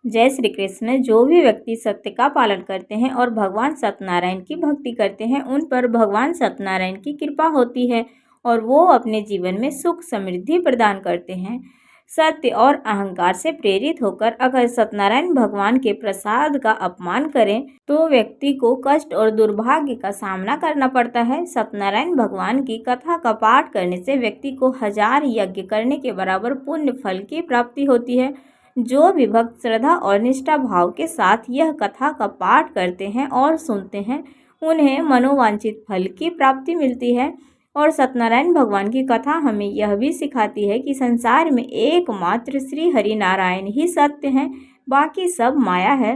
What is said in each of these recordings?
जय श्री कृष्ण। जो भी व्यक्ति सत्य का पालन करते हैं और भगवान सत्यनारायण की भक्ति करते हैं, उन पर भगवान सत्यनारायण की कृपा होती है और वो अपने जीवन में सुख समृद्धि प्रदान करते हैं। सत्य और अहंकार से प्रेरित होकर अगर सत्यनारायण भगवान के प्रसाद का अपमान करें तो व्यक्ति को कष्ट और दुर्भाग्य का सामना करना पड़ता है। सत्यनारायण भगवान की कथा का पाठ करने से व्यक्ति को 1000 यज्ञ करने के बराबर पुण्य फल की प्राप्ति होती है। जो भी भक्त श्रद्धा और निष्ठा भाव के साथ यह कथा का पाठ करते हैं और सुनते हैं, उन्हें मनोवांछित फल की प्राप्ति मिलती है। और सत्यनारायण भगवान की कथा हमें यह भी सिखाती है कि संसार में एकमात्र श्री हरि नारायण ही सत्य हैं, बाकी सब माया है।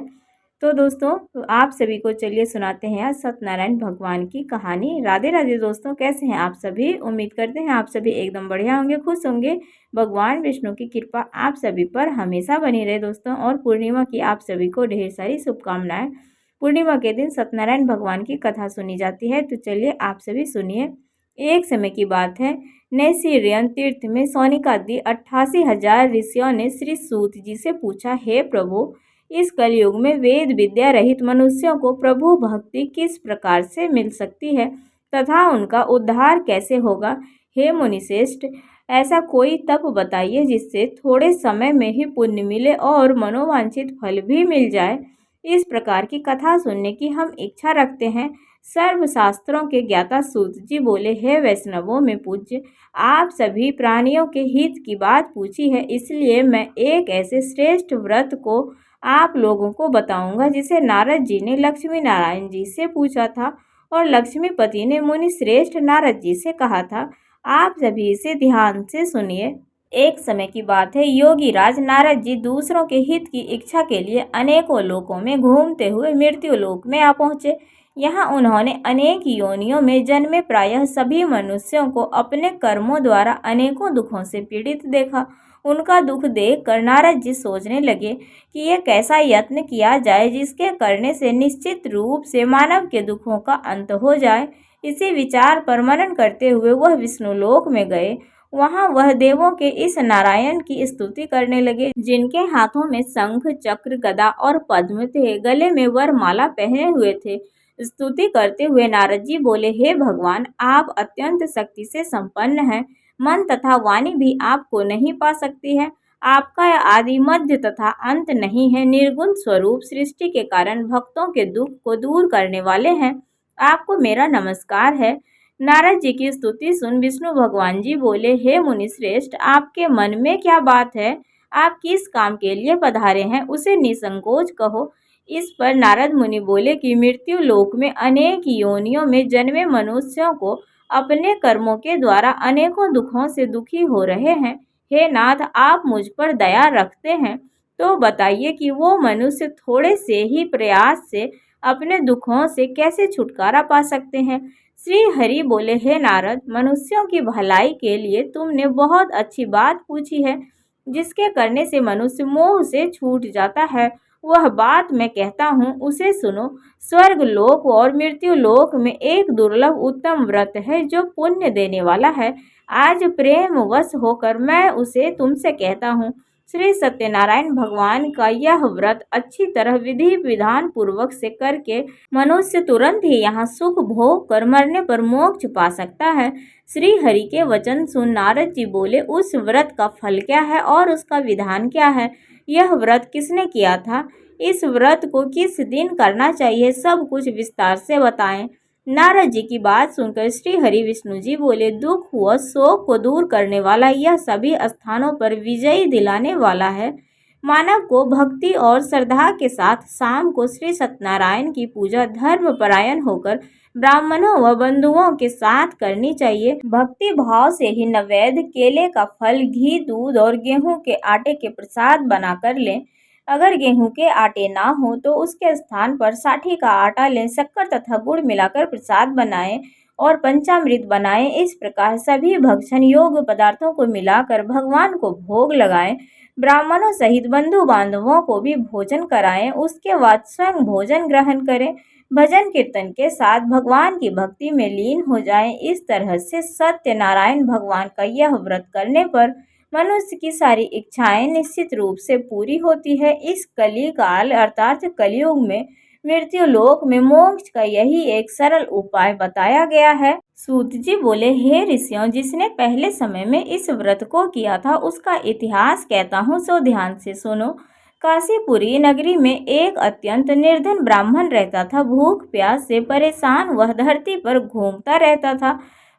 तो दोस्तों, आप सभी को चलिए सुनाते हैं आज सत्यनारायण भगवान की कहानी। राधे राधे दोस्तों, कैसे हैं आप सभी? उम्मीद करते हैं आप सभी एकदम बढ़िया होंगे, खुश होंगे। भगवान विष्णु की कृपा आप सभी पर हमेशा बनी रहे दोस्तों। और पूर्णिमा की आप सभी को ढेर सारी शुभकामनाएं। पूर्णिमा के दिन सत्यनारायण भगवान की कथा सुनी जाती है, तो चलिए आप सभी सुनिए। एक समय की बात है, नैसीरियन तीर्थ में सौनिकादि 88,000 ऋषियों ने श्री सूत जी से पूछा, हे प्रभु, इस कलयुग में वेद विद्या रहित मनुष्यों को प्रभु भक्ति किस प्रकार से मिल सकती है तथा उनका उद्धार कैसे होगा? हे मुनिश्रेष्ठ, ऐसा कोई तप बताइए जिससे थोड़े समय में ही पुण्य मिले और मनोवांछित फल भी मिल जाए। इस प्रकार की कथा सुनने की हम इच्छा रखते हैं। सर्वशास्त्रों के ज्ञाता सूत जी बोले, हे वैष्णवों में पूज्य, आप सभी प्राणियों के हित की बात पूछी है, इसलिए मैं एक ऐसे श्रेष्ठ व्रत को आप लोगों को बताऊंगा जिसे नारद जी ने लक्ष्मी नारायण जी से पूछा था और लक्ष्मीपति ने मुनि श्रेष्ठ नारद जी से कहा था। आप सभी इसे ध्यान से सुनिए। एक समय की बात है, योगी राज नारद जी दूसरों के हित की इच्छा के लिए अनेकों लोकों में घूमते हुए मृत्यु लोक में आ पहुँचे। यहाँ उन्होंने अनेक योनियों में जन्मे प्रायः सभी मनुष्यों को अपने कर्मों द्वारा अनेकों दुखों से पीड़ित देखा। उनका दुख देखकर नारद जी सोचने लगे कि यह कैसा यत्न किया जाए जिसके करने से निश्चित रूप से मानव के दुखों का अंत हो जाए। इसी विचार पर मनन करते हुए वह विष्णु लोक में गए। वहां वह देवों के इस नारायण की स्तुति करने लगे, जिनके हाथों में शंख चक्र गदा और पद्म थे, गले में वरमाला पहने हुए थे। स्तुति करते हुए नारद जी बोले, हे भगवान, आप अत्यंत शक्ति से संपन्न हैं। मन तथा वाणी भी आपको नहीं पा सकती है। आपका आदि मध्य तथा अंत नहीं है। निर्गुण स्वरूप सृष्टि के कारण भक्तों के दुख को दूर करने वाले हैं। आपको मेरा नमस्कार है। नारद जी की स्तुति सुन विष्णु भगवान जी बोले, हे मुनि श्रेष्ठ, आपके मन में क्या बात है? आप किस काम के लिए पधारे हैं, उसे निसंकोच कहो। इस पर नारद मुनि बोले कि मृत्यु लोक में अनेक योनियों में जन्मे मनुष्यों को अपने कर्मों के द्वारा अनेकों दुखों से दुखी हो रहे हैं। हे नाथ, आप मुझ पर दया रखते हैं तो बताइए कि वो मनुष्य थोड़े से ही प्रयास से अपने दुखों से कैसे छुटकारा पा सकते हैं। श्री हरि बोले, हे नारद, मनुष्यों की भलाई के लिए तुमने बहुत अच्छी बात पूछी है, जिसके करने से मनुष्य मोह से छूट जाता है। वह बात मैं कहता हूँ, उसे सुनो। स्वर्ग लोक और मृत्यु लोक में एक दुर्लभ उत्तम व्रत है जो पुण्य देने वाला है। आज प्रेम वश होकर मैं उसे तुमसे कहता हूँ। श्री सत्यनारायण भगवान का यह व्रत अच्छी तरह विधि विधान पूर्वक से करके मनुष्य तुरंत ही यहाँ सुख भोग कर मरने पर मोक्ष पा सकता है। श्री हरि के वचन सुन नारद जी बोले, उस व्रत का फल क्या है और उसका विधान क्या है? यह व्रत किसने किया था? इस व्रत को किस दिन करना चाहिए? सब कुछ विस्तार से बताएं। नारद जी की बात सुनकर श्री हरि विष्णु जी बोले, दुख व शोक को दूर करने वाला यह सभी स्थानों पर विजयी दिलाने वाला है। मानव को भक्ति और श्रद्धा के साथ शाम को श्री सत्यनारायण की पूजा धर्म परायण होकर ब्राह्मणों व बंधुओं के साथ करनी चाहिए। भक्ति भाव से ही नैवेद्य, केले का फल, घी, दूध और गेहूं के आटे के प्रसाद बनाकर लें। अगर गेहूं के आटे ना हो तो उसके स्थान पर साठी का आटा लें। शक्कर तथा गुड़ मिलाकर प्रसाद बनाएं और पंचामृत बनाएं। इस प्रकार सभी भक्षण योग्य पदार्थों को मिलाकर भगवान को भोग लगाएं। ब्राह्मणों सहित बंधु बांधवों को भी भोजन कराएं। उसके बाद स्वयं भोजन ग्रहण करें। भजन कीर्तन के साथ भगवान की भक्ति में लीन हो जाएं। इस तरह से सत्यनारायण भगवान का यह व्रत करने पर मनुष्य की सारी इच्छाएं निश्चित रूप से पूरी होती है। इस कलिकाल अर्थात कलयुग में मृत्यु लोक में मोक्ष का यही एक सरल उपाय बताया गया है। सूत जी बोले, हे ऋषियों, जिसने पहले समय में इस व्रत को किया था उसका इतिहास कहता हूँ, सो ध्यान से सुनो। काशीपुरी नगरी में एक अत्यंत निर्धन ब्राह्मण रहता था। भूख प्यास से परेशान वह धरती पर घूमता रहता था।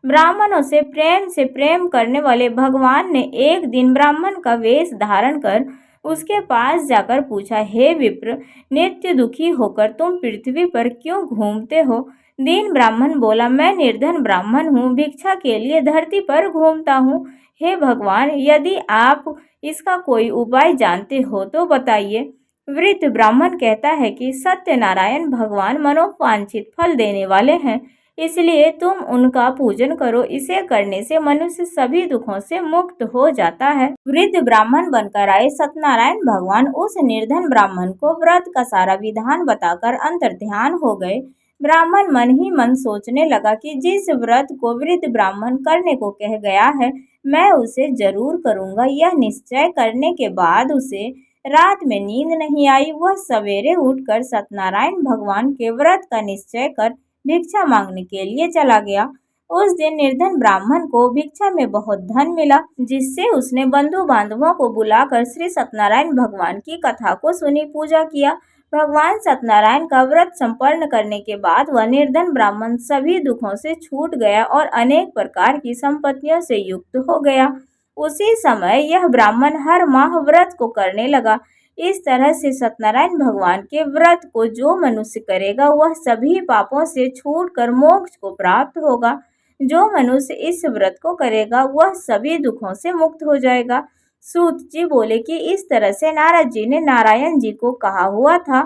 ब्राह्मणों से प्रेम करने वाले भगवान ने एक दिन ब्राह्मण का वेश धारण कर उसके पास जाकर पूछा, हे विप्र, नित्य दुखी होकर तुम पृथ्वी पर क्यों घूमते हो? दीन ब्राह्मण बोला, मैं निर्धन ब्राह्मण हूँ, भिक्षा के लिए धरती पर घूमता हूँ। हे भगवान, यदि आप इसका कोई उपाय जानते हो तो बताइए। वृद्ध ब्राह्मण कहता है कि सत्यनारायण भगवान मनोवांछित फल देने वाले हैं, इसलिए तुम उनका पूजन करो। इसे करने से मनुष्य सभी दुखों से मुक्त हो जाता है। वृद्ध ब्राह्मण बनकर आए सत्यनारायण भगवान उस निर्धन ब्राह्मण को व्रत का सारा विधान बताकर अंतर्ध्यान हो गए। ब्राह्मण मन ही मन सोचने लगा कि जिस व्रत को वृद्ध ब्राह्मण करने को कह गया है, मैं उसे जरूर करूंगा। यह निश्चय करने के बाद उसे रात में नींद नहीं आई। वह सवेरे उठकर सत्यनारायण भगवान के व्रत का निश्चय कर भिक्षा मांगने के लिए चला गया। उस दिन निर्धन ब्राह्मण को भिक्षा में बहुत धन मिला, जिससे उसने बंधु बांधवों को बुलाकर श्री सत्यनारायण भगवान की कथा को सुनी, पूजा किया। भगवान सत्यनारायण का व्रत संपन्न करने के बाद वह निर्धन ब्राह्मण सभी दुखों से छूट गया और अनेक प्रकार की संपत्तियों से युक्त हो गया। उसी समय यह ब्राह्मण हर माह व्रत को करने लगा। इस तरह से सत्यनारायण भगवान के व्रत को जो मनुष्य करेगा वह सभी पापों से छूटकर मोक्ष को प्राप्त होगा। जो मनुष्य इस व्रत को करेगा वह सभी दुखों से मुक्त हो जाएगा। सूत जी बोले कि इस तरह से नारद जी ने नारायण जी को कहा हुआ था।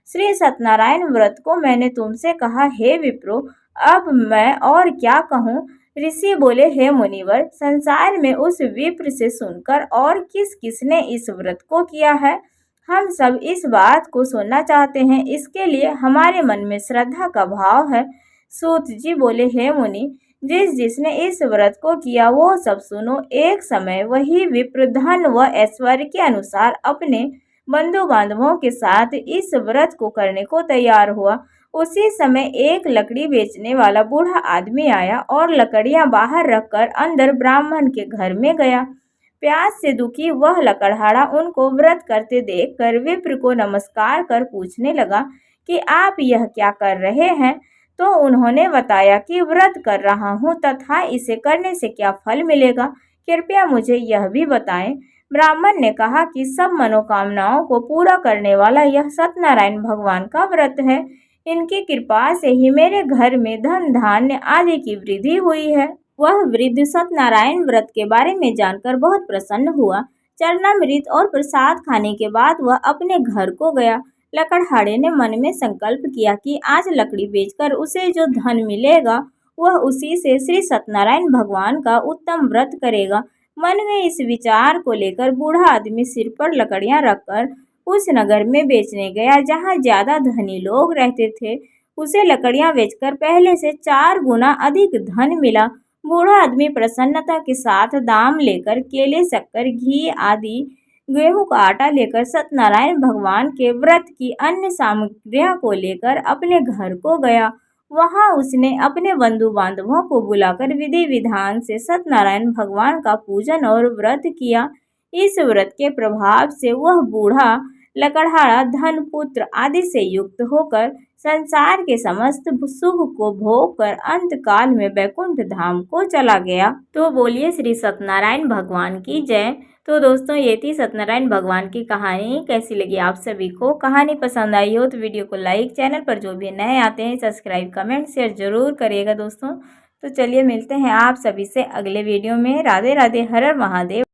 श्री सत्यनारायण व्रत को मैंने तुमसे कहा, हे विप्रो, अब मैं और क्या कहूँ? ऋषि बोले, हे मुनिवर, संसार में उस विप्र से सुनकर और किस किसने इस व्रत को किया है, हम सब इस बात को सुनना चाहते हैं। इसके लिए हमारे मन में श्रद्धा का भाव है। सूत जी बोले, हे मुनि, जिसने इस व्रत को किया वो सब सुनो। एक समय वही विप्र धन व ऐश्वर्य के अनुसार अपने बंधु बांधवों के साथ इस व्रत को करने को तैयार हुआ। उसी समय एक लकड़ी बेचने वाला बूढ़ा आदमी आया और लकड़ियां बाहर रखकर अंदर ब्राह्मण के घर में गया। प्यास से दुखी वह लकड़हारा उनको व्रत करते देखकर विप्र को नमस्कार कर पूछने लगा कि आप यह क्या कर रहे हैं? तो उन्होंने बताया कि व्रत कर रहा हूँ तथा इसे करने से क्या फल मिलेगा, कृपया मुझे यह भी बताएं। ब्राह्मण ने कहा कि सब मनोकामनाओं को पूरा करने वाला यह सत्यनारायण भगवान का व्रत है। इनकी कृपा से ही मेरे घर में धन धान्य आदि की वृद्धि हुई है। वह वृद्ध सत्यनारायण व्रत के बारे में जानकर बहुत प्रसन्न हुआ। चरणामृत और प्रसाद खाने के बाद वह अपने घर को गया। लकड़हारे ने मन में संकल्प किया कि आज लकड़ी बेचकर उसे जो धन मिलेगा वह उसी से श्री सत्यनारायण भगवान का उत्तम व्रत करेगा। मन में इस विचार को लेकर बूढ़ा आदमी सिर पर लकड़ियां रखकर उस नगर में बेचने गया जहाँ ज्यादा धनी लोग रहते थे। उसे लकड़ियां बेचकर पहले से 4 गुना अधिक धन मिला। बूढ़ा आदमी प्रसन्नता के साथ दाम लेकर केले, शक्कर, घी आदि, गेहूं का आटा लेकर सत्यनारायण भगवान के व्रत की अन्य सामग्रियों को लेकर अपने घर को गया। वहां उसने अपने बंधु बांधवों को बुलाकर विधि विधान से सत्यनारायण भगवान का पूजन और व्रत किया। इस व्रत के प्रभाव से वह बूढ़ा लकड़हारा धन, पुत्र आदि से युक्त होकर संसार के समस्त सुख को भोग कर अंत काल में वैकुंठ धाम को चला गया। तो बोलिए श्री सत्यनारायण भगवान की जय। तो दोस्तों, ये थी सत्यनारायण भगवान की कहानी। कैसी लगी आप सभी को? कहानी पसंद आई हो तो वीडियो को लाइक, चैनल पर जो भी नए आते हैं सब्सक्राइब, कमेंट, शेयर जरूर करिएगा दोस्तों। तो चलिए मिलते हैं आप सभी से अगले वीडियो में। राधे राधे, हर हर महादेव।